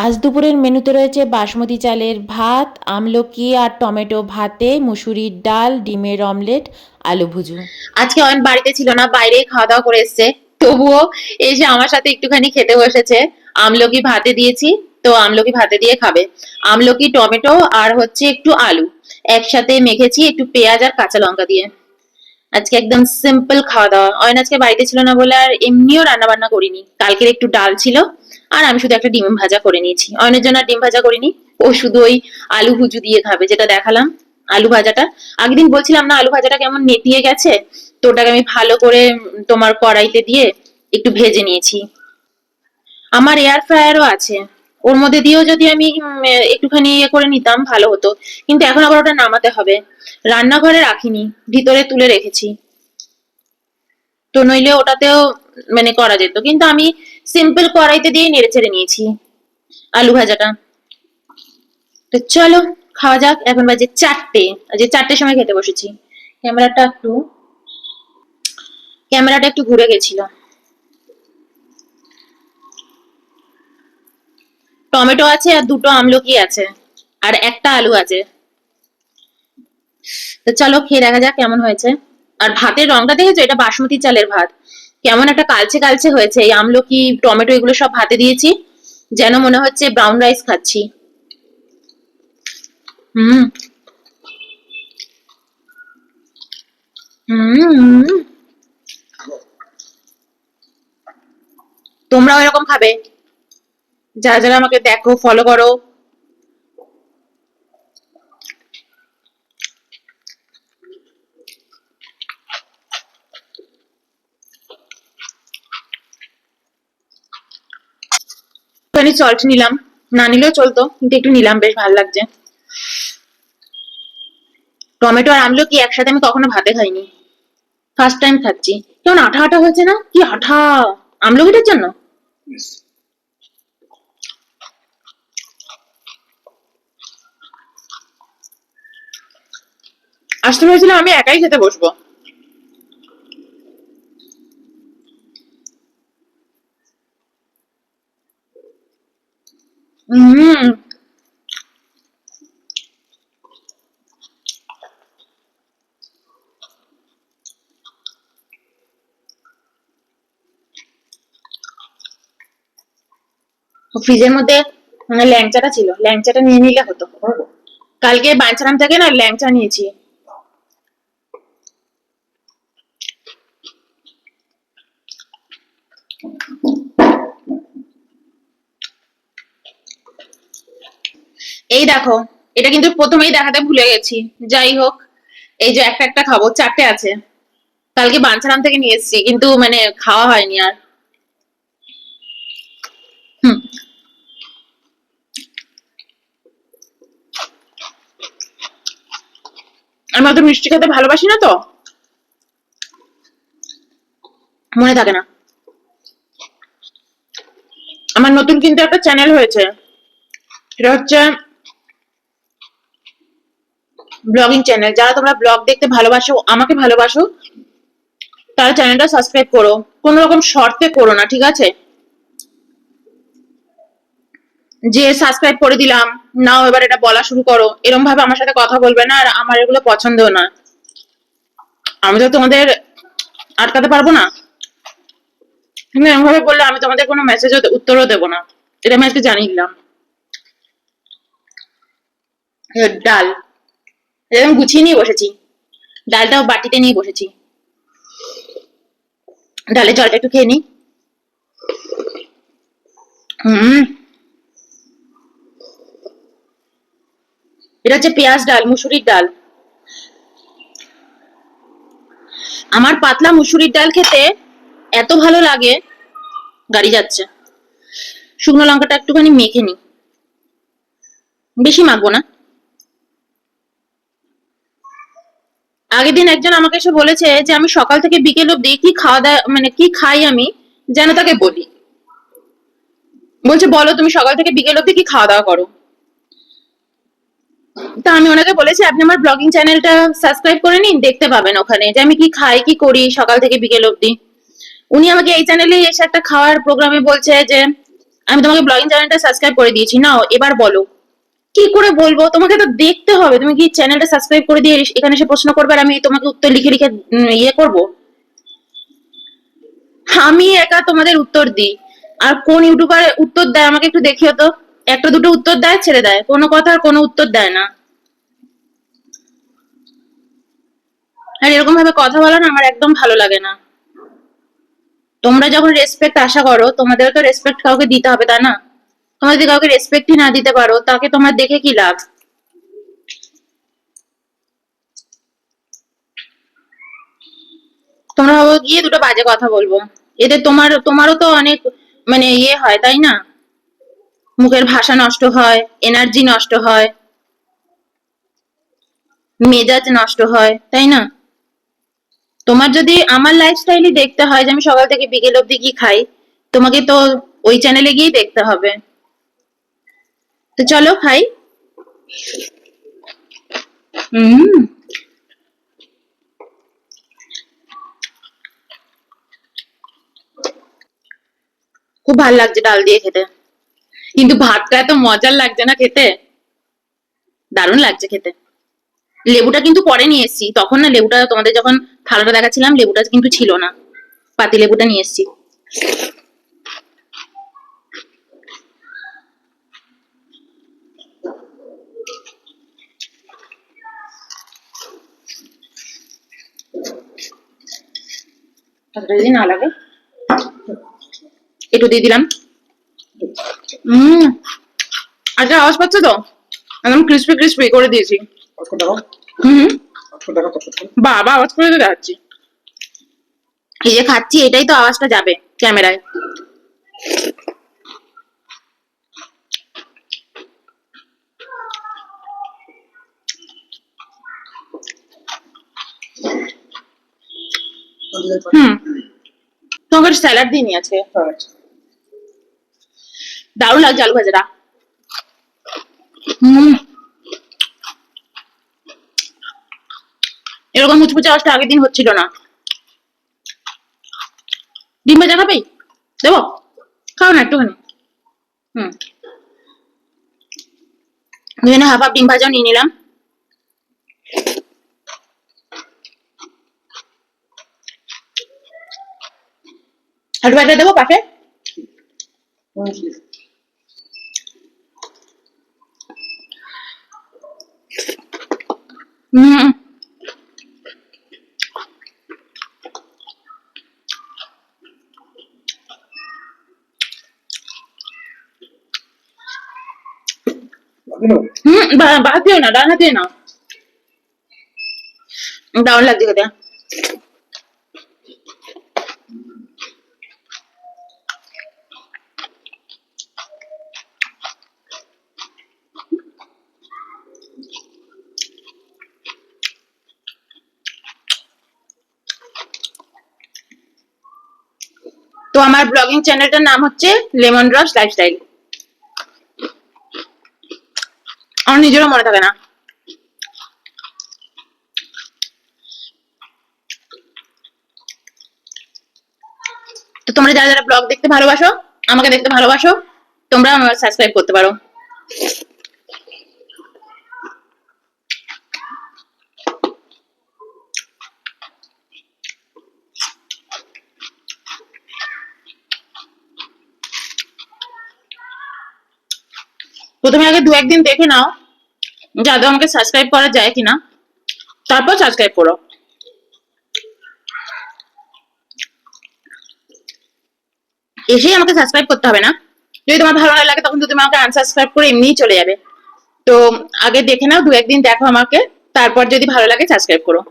আজ দুপুরের মেনুতে রয়েছে বাসমতি চালের ভাত, আমলকি আর টমেটো ভাতে, মুসুরির ডাল, ডিমের অমলেট, আলু ভুজু। আজকে অয়ন বাড়িতে ছিল না, বাইরেই খাওয়া দাওয়া করে এসছে। তবুও এসে আমার সাথে একটুখানি খেতে বসেছে। আমলকি ভাতে দিয়েছি, তো আমলকি ভাতে দিয়ে খাবে। আমলকি, টমেটো আর হচ্ছে একটু আলু একসাথে মেখেছি, একটু পেঁয়াজ আর কাঁচা লঙ্কা দিয়ে। আজকে একদম সিম্পল খাওয়া দাওয়া। অয়ন আজকে বাড়িতে ছিল না বলে আর এমনিও রান্না বান্না করিনি। কালকের একটু ডাল ছিল, আর আমি শুধু একটা ডিম ভাজা করে নিয়েছি। অয়নের জন্য আর ডিম ভাজা করিনি, ও শুধু ওই আলু ভুজু দিয়ে খাবে, যেটা দেখালাম। আলু ভাজাটা আগের দিন বলছিলাম না, আলু ভাজাটা কেমন নেতিয়ে গেছে, তো ওটাকে আমি ভালো করে তোমার কড়াইতে দিয়ে একটু ভেজে নিয়েছি। আমার এয়ার ফ্রায়ারও আছে, ওর মধ্যে দিয়েও যদি আমি একটুখানি ইয়ে করে নিতাম ভালো হতো। কিন্তু এখন আবার ওটা নামাতে হবে, রান্নাঘরে রাখিনি, ভিতরে তুলে রেখেছি। তো নইলে ওটাতেও মানে করা যেত, কিন্তু আমি সিম্পল কড়াইতে দিয়ে নেড়ে চেড়ে নিয়েছি আলু ভাজাটা। তো চলো খাওয়া যাক। এখন বাজে 4টে, আজ 4টের সময় খেতে বসেছি। ক্যামেরাটা একটু ক্যামেরাটা একটু ঘুরে গেছিল। টমেটো আছে আর দুটো আমলকি আছে, আর একটা আলু আছে। তো চলো খেয়ে দেখা যাক কেমন হয়েছে। আর ভাতের রংটা দেখেছো, এটা বাসমতি চালের ভাত, কেমন একটা কালচে কালচে হয়েছে। এই আমলকি, টমেটো এগুলো সব ভাতে দিয়েছি, যেন মনে হচ্ছে ব্রাউন রাইস খাচ্ছি। হুম হুম। তোমরাও এরকম খাবে, যারা যারা আমাকে দেখো, ফলো করো। একটুখানি সল্ট নিলাম, না নিলেও চলতো, কিন্তু একটু নিলাম, বেশ ভালো লাগছে। টমেটো আর আমলকি একসাথে আমি কখনো ভাতে খাইনি, ফার্স্ট টাইম খাচ্ছি। কেমন আঠা আঠা হয়েছে না, কি আঠা! আমলকিটার জন্য। আসতে ভেবেছিলাম আমি একাই খেতে বসবো। হম। ফ্রিজের মধ্যে ল্যাংচাটা ছিল, ল্যাংচাটা নিয়ে নিলে হতো। কালকে বাঞ্ছারাম থেকে না ল্যাংচা নিয়েছি। এই দেখো, এটা কিন্তু প্রথমেই দেখাতে ভুলে গেছি। যাই হোক, এই যে একটা একটা খাবো, 4টে আছে। কালকে বাঞ্ছারাম থেকে নিয়ে এসেছি, কিন্তু মানে খাওয়া হয়নি আর। হুম। আমি অত মিষ্টি খেতে ভালোবাসি না, তো মনে থাকে না। আমার নতুন কিন্তু একটা চ্যানেল হয়েছে, সেটা হচ্ছে ব্লগিং চ্যানেল। যারা তোমরা ব্লগ দেখতে ভালোবাসো, আমাকে ভালোবাসো, তারা চ্যানেলটা সাবস্ক্রাইব করো। কোন রকম শর্তে করো না, ঠিক আছে? যে সাবস্ক্রাইব করে দিলাম, নাও এবার এটা বলা শুরু করো, এরকম ভাবে আমার সাথে কথা বলবে না, আর আমার এগুলো পছন্দ না। আমি তো তোমাদের আটকাতে পারবো না। তুমি এরকম ভাবে বললে আমি তোমাদের কোনো মেসেজ উত্তরও দেবো না। এটা আমি আজকে জানিয়ে দিলাম। ডাল এরকম গুছিয়ে নিয়ে বসেছি, ডালটাও বাটিতে নিয়ে বসেছি। ডালের জলটা একটু খেয়ে নি। হুম। এটা হচ্ছে পেঁয়াজ ডাল, মুসুরির ডাল। আমার পাতলা মুসুরির ডাল খেতে এত ভালো লাগে, গাড়ি যাচ্ছে। শুকনো লঙ্কাটা একটুখানি মেখে নি, বেশি মাখবো না। আগের দিন একজন আমাকে এসে বলেছে যে আমি সকাল থেকে বিকেল অব্দি কি খাওয়া দাওয়া, মানে কি খাই আমি, যেন তাকে বলি। বলছে বলো তুমি সকাল থেকে বিকেল অব্দি কি খাওয়া দাওয়া করো। তা আমি ওনাকে বলেছি আপনি আমার ব্লগিং চ্যানেলটা সাবস্ক্রাইব করে নিন, দেখতে পাবেন ওখানে যে আমি কি খাই কি করি সকাল থেকে বিকেল অব্দি। উনি আমাকে এই চ্যানেলে এসে একটা খাওয়ার প্রোগ্রামে বলছে যে আমি তোমাকে ব্লগিং চ্যানেলটা সাবস্ক্রাইব করে দিয়েছি, নাও এবার বলো। কি করে বলবো, তোমাকে তো দেখতে হবে। তুমি কি চ্যানেলটা সাবস্ক্রাইব করে দিয়ে এখানে এসে প্রশ্ন করবে আর আমি তোমাকে উত্তর লিখে লিখে ইয়ে করবো? আমি একা তোমাদের উত্তর দিই, আর কোন ইউটিউবার উত্তর দেয় আমাকে একটু দেখিও তো। একটা দুটো উত্তর দেয়, ছেড়ে দেয়, কোনো কথার কোনো উত্তর দেয় না। আর এরকম ভাবে কথা বলা না আমার একদম ভালো লাগে না। তোমরা যখন রেসপেক্ট আশা করো, তোমাদের তো রেসপেক্ট কাউকে দিতে হবে, তাই না? তোমরা যদি কাউকে রেসপেক্টই না দিতে পারো, তাকে তোমার দেখে কি লাভ? তোমরা ভাবো গিয়ে দুটো বাজে কথা বলবো, এতে তোমারও তো অনেক মানে ইয়ে হয়, তাই না? মুখের ভাষা নষ্ট হয়, এনার্জি নষ্ট হয়, মেজাজ নষ্ট হয়, তাই না? তোমার যদি আমার লাইফস্টাইলই দেখতে হয় যে আমি সকাল থেকে বিকেল অব্দি কি খাই, তোমাকে তো ওই চ্যানেলে গিয়েই দেখতে হবে। তো চলো খাই। হুম, খুব ভালো লাগছে ডাল দিয়ে খেতে, কিন্তু ভাতটা এত মজার লাগছে না খেতে, দারুণ লাগছে খেতে। লেবুটা কিন্তু পরে নিয়ে এসেছি, তখন না লেবুটা তোমাদের যখন থালাটা দেখাচ্ছিলাম লেবুটা কিন্তু ছিল না, পাতি লেবুটা নিয়ে এসেছি। যদি না লাগে একটু দিয়ে দিলাম। হম, আচ্ছা আওয়াজ পাচ্ছ তো? একদম ক্রিস্পি ক্রিস্পি করে দিয়েছি। হম, বাবা আওয়াজ করে তো দেখাচ্ছি। এই যে খাচ্ছি এটাই তো আওয়াজটা যাবে ক্যামেরায়। হুম, তোমাকে স্যালাড দিয়ে নিয়ে আছে, দারুণ লাগছে আলু ভাজাটা। হম, এরকম মুচমুচে আওয়াজটা আগের দিন হচ্ছিল না। ডিম ভাজা খাবেই? দেবো, খাও না একটুখানি। হুম, দুজনে হাফ হাফ ডিম ভাজাও নিয়ে নিলাম। আলু ভাজা দেবো পাশে। হুম, হুম, বাদ দিও না, ডান হাতে নাও, দারুণ লাগছে খেতে। তো আমার ব্লগিং চ্যানেলটার নাম হচ্ছে লেমন ড্রপস লাইফস্টাইল। আমার নিজেরও মনে থাকে না। তো তোমরা যারা যারা ব্লগ দেখতে ভালোবাসো, আমাকে দেখতে ভালোবাসো, তোমরা আমার সাবস্ক্রাইব করতে পারো। প্রথমে আগে দু একদিন দেখে নাও যে আদৌ আমাকে সাবস্ক্রাইব করা যায় কিনা, তারপর সাবস্ক্রাইব করো। এসেই আমাকে সাবস্ক্রাইব করতে হবে না। যদি তোমার ভালো না লাগে তখন তো তুমি আমাকে আনসাবস্ক্রাইব করে এমনিই চলে যাবে। তো আগে দেখে নাও, দু একদিন দেখো আমাকে, তারপর যদি ভালো লাগে সাবস্ক্রাইব করো।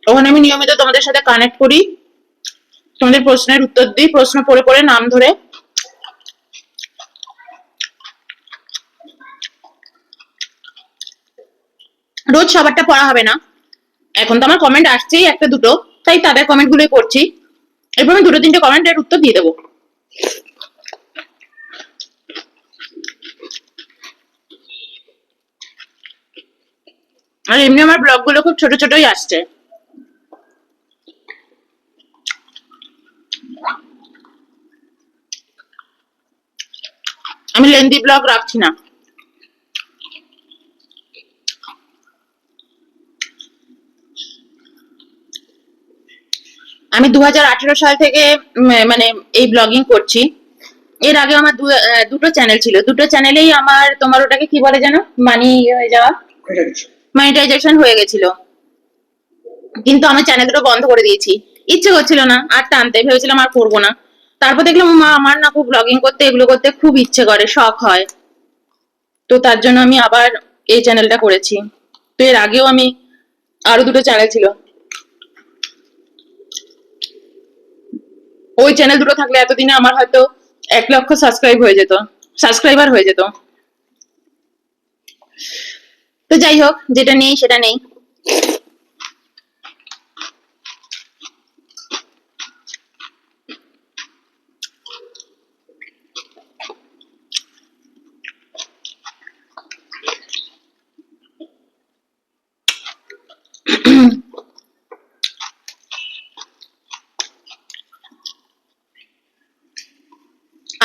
ওখানে আমি নিয়মিত তোমাদের সাথে কানেক্ট করি, তোমাদের প্রশ্নের উত্তর দিই, প্রশ্ন পড়ে পড়ে নাম ধরে। রোজ সবারটা পড়া হবে না, এখন তো আমার কমেন্ট আসছেই একটা দুটো, তাই তাদের কমেন্ট গুলোই পড়ছি। এরপর আমি দুটো তিনটে কমেন্টের উত্তর দিয়ে দেবো। আর এমনি আমার ব্লগ গুলো খুব ছোট ছোটই আসছে। আমি লেন্দি ব্লগ রাখছি না। আমি 2018 সাল থেকে মানে এই ব্লগিং করছি। এর আগে আমার দুটো চ্যানেল ছিল, দুটো চ্যানেলেই আমার তোমার ওটাকে কি বলে যেন, মানি হয়ে যাওয়া, মনিটাইজেশন হয়ে গেছিল, কিন্তু আমি চ্যানেল দুটো বন্ধ করে দিয়েছি। ইচ্ছে করছিল না আর টানতে, ভেবেছিলাম আর করবো না। তারপর দেখলাম মা আমার না খুব ব্লগিং করতে, এগুলো করতে খুব ইচ্ছে করে, শখ হয়। তো তার জন্য আমি আবার এই চ্যানেলটা করেছি। তো এর আগেও আমি আরো দুটো চ্যানেল ছিল, ওই চ্যানেল দুটো থাকলে এতদিনে আমার হয়তো 1 লক্ষ সাবস্ক্রাইবার হয়ে যেত। তো যাই হোক, যেটা নেই সেটা নেই।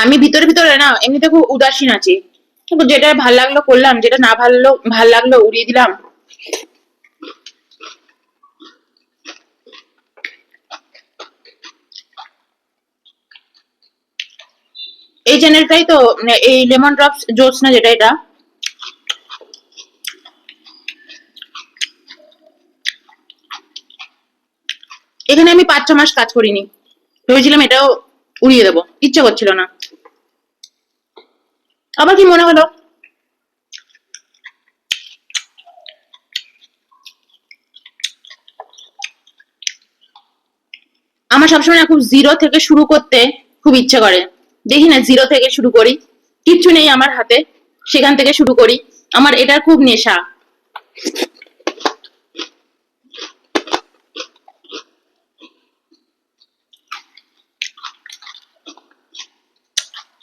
আমি ভিতরে ভিতরে না এমনিতে খুব উদাসীন আছি, কিন্তু যেটা ভাল লাগলো করলাম, যেটা না ভাল লাগলো উড়িয়ে দিলাম। এই চ্যানেলটাই তো, মানে এই লেমন ড্রপস জ্যোৎস্না যেটা, এটা এখানে আমি 5-6 মাস কাজ করিনি, ভেবেছিলাম এটাও উড়িয়ে দেবো, ইচ্ছে করছিল না। আবার কি মনে হলো, আমার সবসময় না খুব জিরো থেকে শুরু করতে খুব ইচ্ছে করে। দেখি না, জিরো থেকে শুরু করি, কিচ্ছু নেই আমার হাতে, সেখান থেকে শুরু করি। আমার এটার খুব নেশা।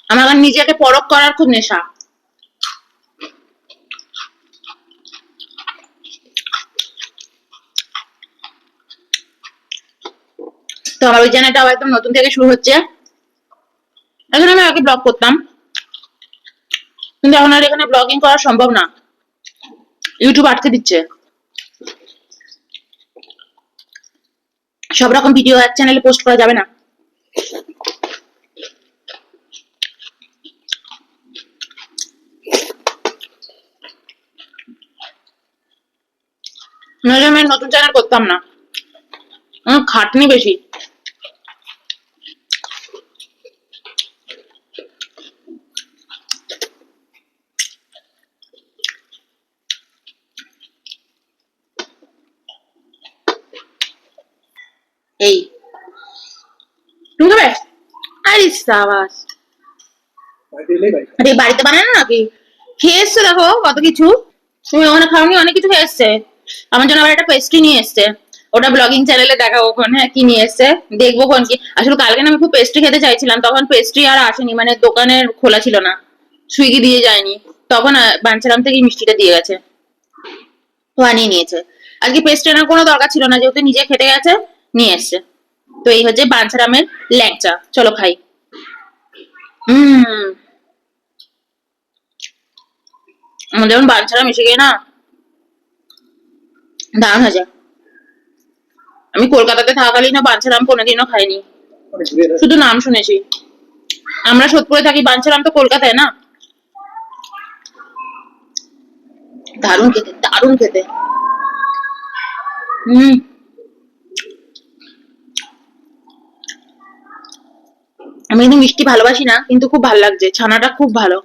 আমার নিজেকে পরখ করার খুব নেশা। তো আমার ওই চ্যানেলটা আবার একদম নতুন থেকে শুরু হচ্ছে। এখন আমি আগে ব্লগ করতাম, কিন্তু এখন আর এখানে ব্লগিং করা সম্ভব না, ইউটিউব আটকে দিচ্ছে। সব রকম ভিডিও এক চ্যানেলে পোস্ট করা যাবে না। নইলে আমি নতুন চ্যানেল করতাম না, আমার খাটনি বেশি। এই তুমি খাবে? আরে সাবাস, আরে বাড়িতে বানানো নাকি? খেয়ে এসছে, দেখো কত কিছু। তুমি ওখানে খাওনি, অনেক কিছু খেয়ে এসছে। আমার জন্য আবার একটা পেস্ট্রি নিয়ে এসছে, ওটা ব্লগিং চ্যানেলে দেখাবো কোন, হ্যাঁ কি নিয়ে এসছে দেখবো কোন কি। আসলে কালকে না আমি খুব পেস্ট্রি খেতে চাইছিলাম, তখন পেস্ট্রি আর আসেনি, মানে দোকানের খোলা ছিল না, সুইগি দিয়ে যায়নি। তখন বাঞ্ছারাম থেকে মিষ্টিটা দিয়ে গেছে, তো আনিয়ে নিয়েছে। আজকে পেস্ট্রি আনার কোনো দরকার ছিল না, যেহেতু নিজে খেতে গেছে, নিয়ে এসছে। তো এই হচ্ছে বাঞ্ছারামের ল্যাংচা, চলো খাই। হম, আমার যেমন বাঞ্ছারাম এসে গিয়ে না দারুণ হয়েছে। আমি কলকাতাতে থাকাকালীন না বাঞ্ছারাম কোনোদিনও খাইনি, শুধু নাম শুনেছি। আমরা সোদপুরে থাকি, বাঞ্ছারাম তো কলকাতায় না। দারুণ খেতে, দারুণ খেতে। হম, আমি কিন্তু মিষ্টি ভালোবাসি না, কিন্তু খুব ভালো লাগছে, ছানাটা খুব ভালো।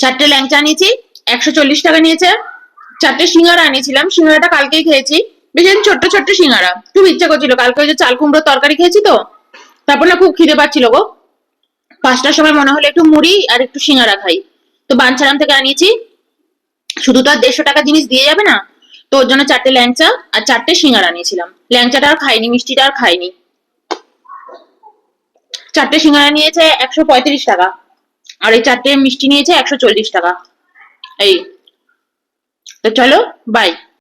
চারটে ল্যাংচা নিয়েছি, 140 টাকা নিয়েছে। চারটে সিঙ্গারা আনিয়েছিলাম, সিঙ্গারাটা কালকেই খেয়েছি। বেশ ছোট্ট ছোট্ট সিঙ্গারা, খুব ইচ্ছা করছিল, কালকে ওই যে চাল কুমড়োর তরকারি খেয়েছি তো, তারপর না খুব খিদে পাচ্ছিল গো। 5টার সময় মনে হলো একটু মুড়ি আর একটু সিঙ্গারা খাই। তো বাঞ্ছারাম থেকে আনিয়েছি, শুধু তো আর 150 টাকা জিনিস দিয়ে যাবে না। তো ওর জন্য 4টে ল্যাংচা আর 4টে সিঙ্গারা নিয়েছিলাম। ল্যাংচাটা আর খাইনি, মিষ্টিটা আর খাইনি। 4টে সিঙ্গারা নিয়েছে 135 টাকা, আর এই 4টে মিষ্টি নিয়েছে 140 টাকা। এই, তো চলো, বাই।